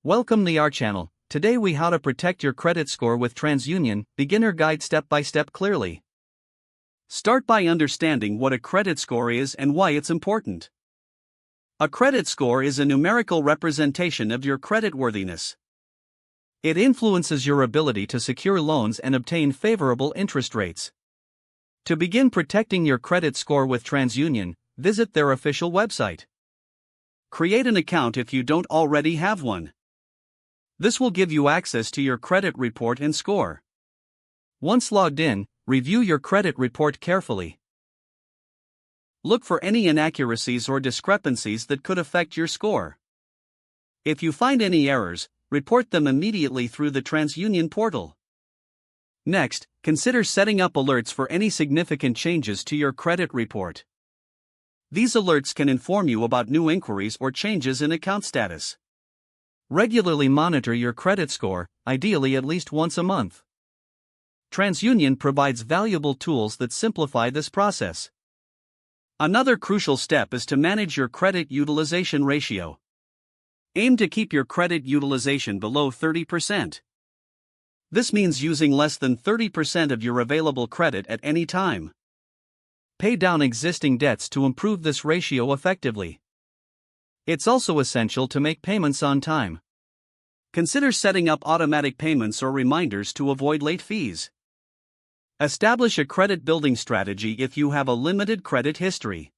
Welcome to our channel. Today we how to protect your credit score with TransUnion, beginner guide step by step clearly. Start by understanding what a credit score is and why it's important. A credit score is a numerical representation of your creditworthiness. It influences your ability to secure loans and obtain favorable interest rates. To begin protecting your credit score with TransUnion, visit their official website. Create an account if you don't already have one. This will give you access to your credit report and score. Once logged in, review your credit report carefully. Look for any inaccuracies or discrepancies that could affect your score. If you find any errors, report them immediately through the TransUnion portal. Next, consider setting up alerts for any significant changes to your credit report. These alerts can inform you about new inquiries or changes in account status. Regularly monitor your credit score, ideally at least once a month. TransUnion provides valuable tools that simplify this process. Another crucial step is to manage your credit utilization ratio. Aim to keep your credit utilization below 30%. This means using less than 30% of your available credit at any time. Pay down existing debts to improve this ratio effectively. It's also essential to make payments on time. Consider setting up automatic payments or reminders to avoid late fees. Establish a credit building strategy if you have a limited credit history.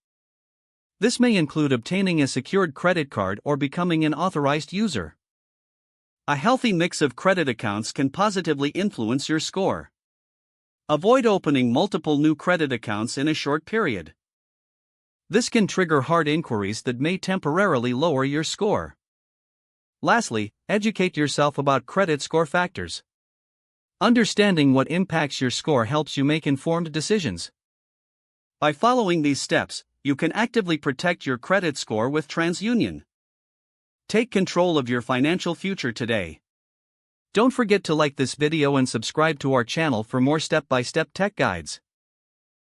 This may include obtaining a secured credit card or becoming an authorized user. A healthy mix of credit accounts can positively influence your score. Avoid opening multiple new credit accounts in a short period. This can trigger hard inquiries that may temporarily lower your score. Lastly, educate yourself about credit score factors. Understanding what impacts your score helps you make informed decisions. By following these steps, you can actively protect your credit score with TransUnion. Take control of your financial future today. Don't forget to like this video and subscribe to our channel for more step-by-step tech guides.